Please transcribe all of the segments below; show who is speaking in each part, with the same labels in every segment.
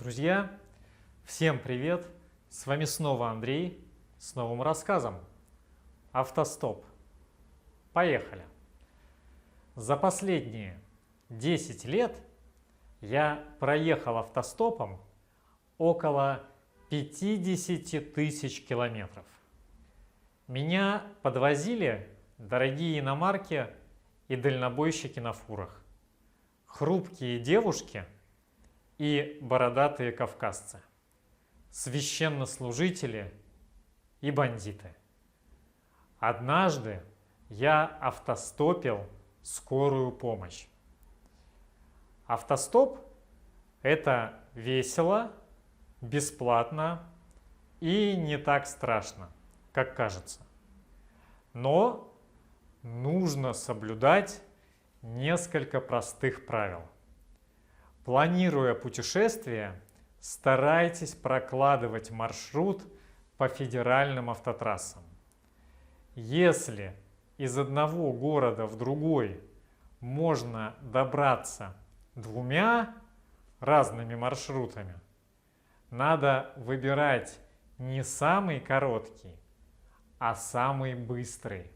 Speaker 1: Друзья, всем привет! С вами снова Андрей с новым рассказом. Автостоп. Поехали! За последние 10 лет я проехал автостопом около 50 тысяч километров. Меня подвозили дорогие иномарки и дальнобойщики на фурах, хрупкие девушки и бородатые кавказцы, священнослужители и бандиты. Однажды я автостопил скорую помощь. Автостоп – это весело, бесплатно и не так страшно, как кажется. Но нужно соблюдать несколько простых правил. Планируя путешествие, старайтесь прокладывать маршрут по федеральным автотрассам. Если из одного города в другой можно добраться двумя разными маршрутами, надо выбирать не самый короткий, а самый быстрый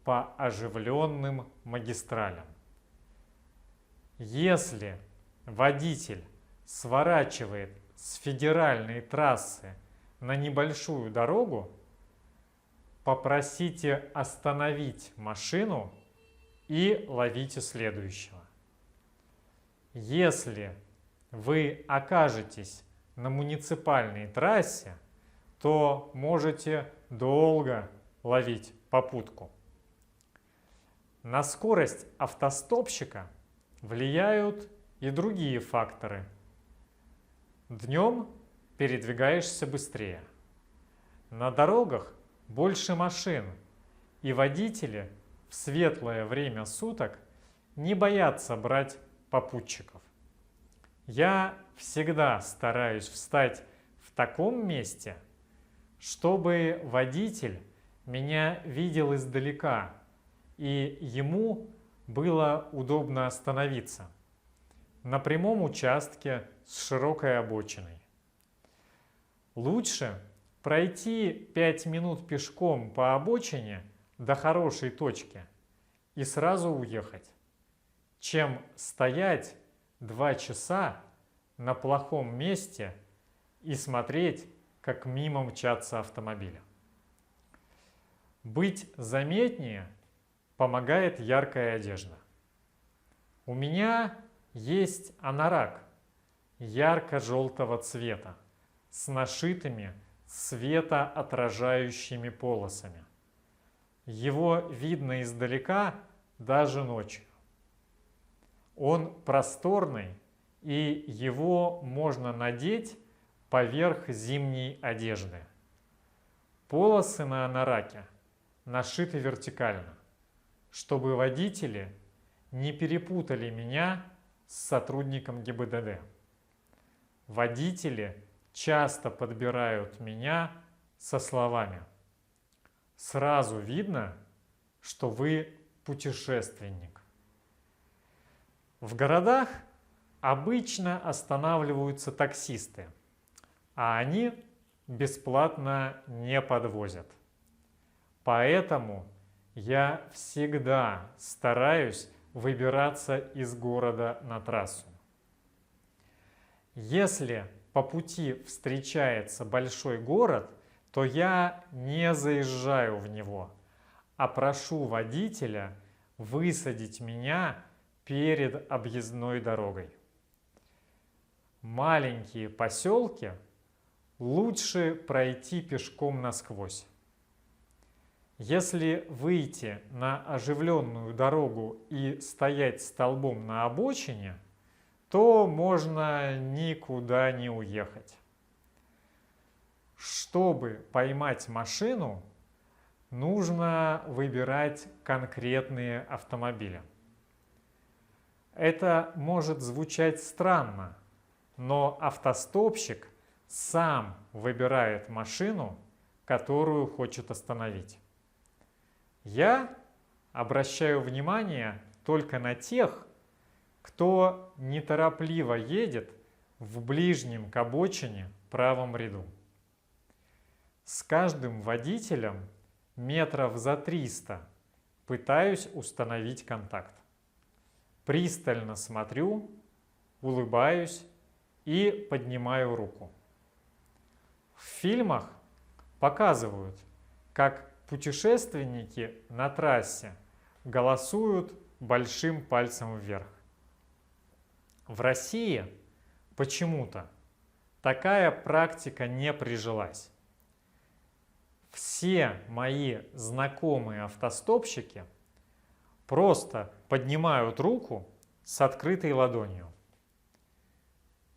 Speaker 1: по оживленным магистралям. Если водитель сворачивает с федеральной трассы на небольшую дорогу, попросите остановить машину и ловите следующего. Если вы окажетесь на муниципальной трассе, то можете долго ловить попутку. На скорость автостопщика влияют и другие факторы. Днем передвигаешься быстрее. На дорогах больше машин, и водители в светлое время суток не боятся брать попутчиков. Я всегда стараюсь встать в таком месте, чтобы водитель меня видел издалека, и ему было удобно остановиться на прямом участке с широкой обочиной. Лучше пройти 5 минут пешком по обочине до хорошей точки и сразу уехать, чем стоять 2 часа на плохом месте и смотреть, как мимо мчатся автомобили. Быть заметнее помогает яркая одежда. У меня есть анорак ярко-желтого цвета с нашитыми светоотражающими полосами. Его видно издалека даже ночью. Он просторный, и его можно надеть поверх зимней одежды. Полосы на анараке нашиты вертикально, чтобы водители не перепутали меня с сотрудником ГИБДД. Водители часто подбирают меня со словами: «Сразу видно, что вы путешественник». В городах обычно останавливаются таксисты, а они бесплатно не подвозят. Поэтому я всегда стараюсь выбираться из города на трассу. Если по пути встречается большой город, то я не заезжаю в него, а прошу водителя высадить меня перед объездной дорогой. Маленькие поселки лучше пройти пешком насквозь. Если выйти на оживленную дорогу и стоять столбом на обочине, то можно никуда не уехать. Чтобы поймать машину, нужно выбирать конкретные автомобили. Это может звучать странно, но автостопщик сам выбирает машину, которую хочет остановить. Я обращаю внимание только на тех, кто неторопливо едет в ближнем к обочине правом ряду. С каждым водителем метров за 300 пытаюсь установить контакт. Пристально смотрю, улыбаюсь и поднимаю руку. В фильмах показывают, как путешественники на трассе голосуют большим пальцем вверх. В России почему-то такая практика не прижилась. Все мои знакомые автостопщики просто поднимают руку с открытой ладонью.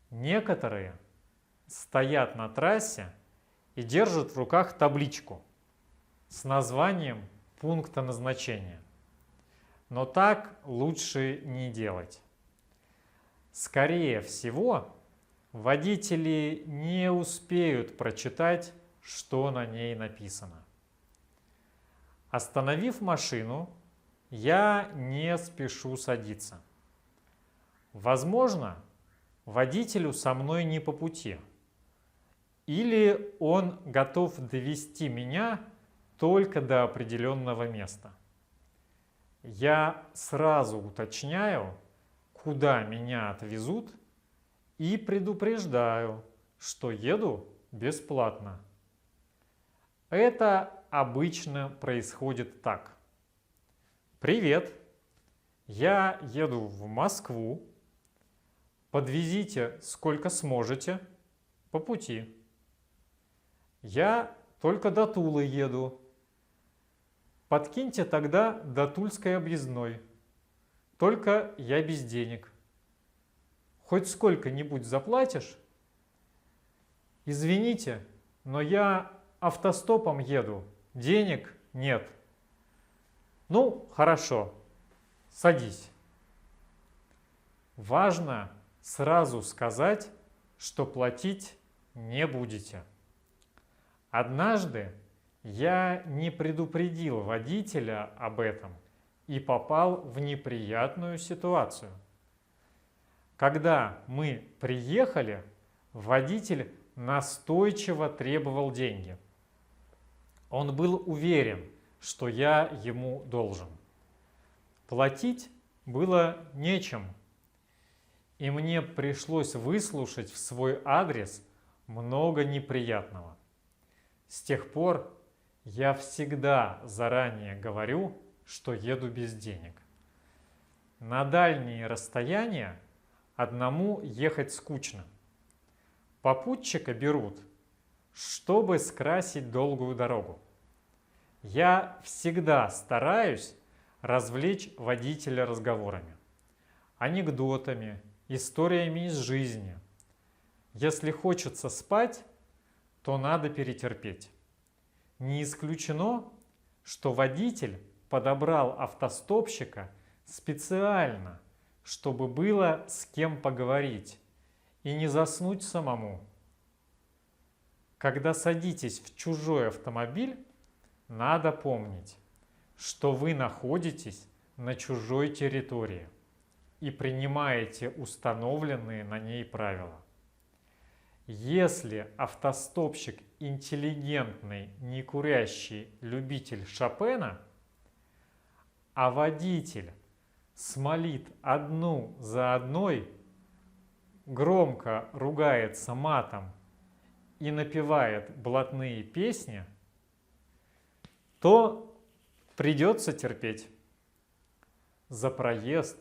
Speaker 1: Некоторые стоят на трассе и держат в руках табличку с названием пункта назначения. Но так лучше не делать. Скорее всего, водители не успеют прочитать, что на ней написано. Остановив машину, я не спешу садиться. Возможно, водителю со мной не по пути. Или он готов довести меня только до определенного места. Я сразу уточняю, куда меня отвезут, и предупреждаю, что еду бесплатно. Это обычно происходит так. Привет, я еду в Москву. Подвезите сколько сможете по пути. Я только до Тулы еду. Подкиньте тогда до Тульской объездной. Только я без денег. Хоть сколько-нибудь заплатишь? Извините, но я автостопом еду. Денег нет. Ну, хорошо. Садись. Важно сразу сказать, что платить не будете. Однажды я не предупредил водителя об этом и попал в неприятную ситуацию. Когда мы приехали, водитель настойчиво требовал деньги. Он был уверен, что я ему должен. Платить было нечем, и мне пришлось выслушать в свой адрес много неприятного. С тех пор я всегда заранее говорю, что еду без денег. На дальние расстояния одному ехать скучно. Попутчика берут, чтобы скрасить долгую дорогу. Я всегда стараюсь развлечь водителя разговорами, анекдотами, историями из жизни. Если хочется спать, то надо перетерпеть. Не исключено, что водитель подобрал автостопщика специально, чтобы было с кем поговорить и не заснуть самому. Когда садитесь в чужой автомобиль, надо помнить, что вы находитесь на чужой территории и принимаете установленные на ней правила. Если автостопщик интеллигентный, некурящий любитель Шопена, а водитель смолит одну за одной, громко ругается матом и напевает блатные песни, то придется терпеть. За проезд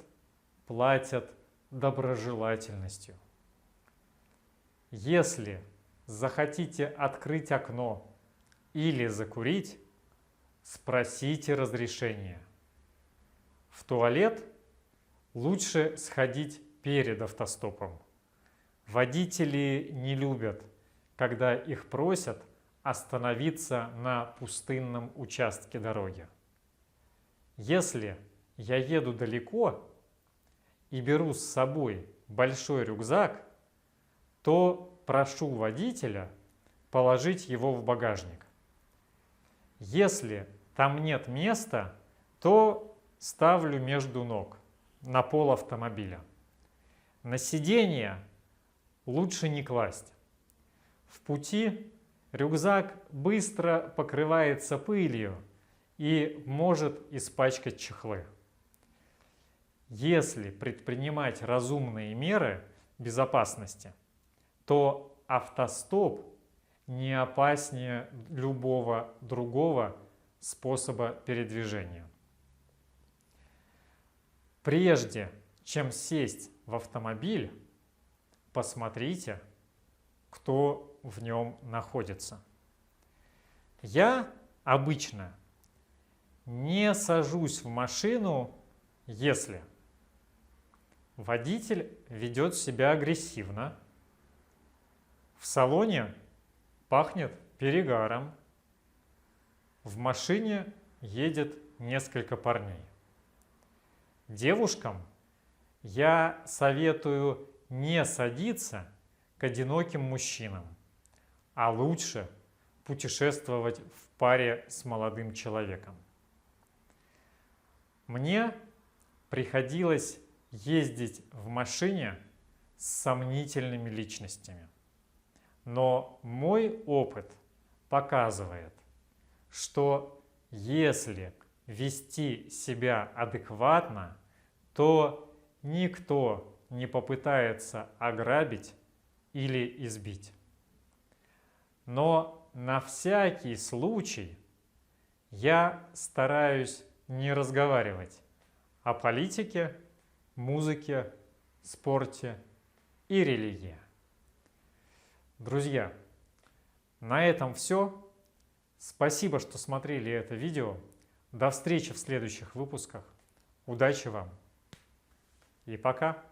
Speaker 1: платят доброжелательностью. Если захотите открыть окно или закурить, спросите разрешения. В туалет лучше сходить перед автостопом. Водители не любят, когда их просят остановиться на пустынном участке дороги. Если я еду далеко и беру с собой большой рюкзак, то прошу водителя положить его в багажник. Если там нет места, то ставлю между ног, на пол автомобиля. На сиденье лучше не класть. В пути рюкзак быстро покрывается пылью и может испачкать чехлы. Если предпринимать разумные меры безопасности, то автостоп не опаснее любого другого способа передвижения. Прежде чем сесть в автомобиль, посмотрите, кто в нем находится. Я обычно не сажусь в машину, если водитель ведет себя агрессивно, в салоне пахнет перегаром, в машине едет несколько парней. Девушкам я советую не садиться к одиноким мужчинам, а лучше путешествовать в паре с молодым человеком. Мне приходилось ездить в машине с сомнительными личностями, но мой опыт показывает, что если вести себя адекватно, то никто не попытается ограбить или избить. Но на всякий случай я стараюсь не разговаривать о политике, музыке, спорте и религии. Друзья, на этом все. Спасибо, что смотрели это видео. До встречи в следующих выпусках. Удачи вам и пока!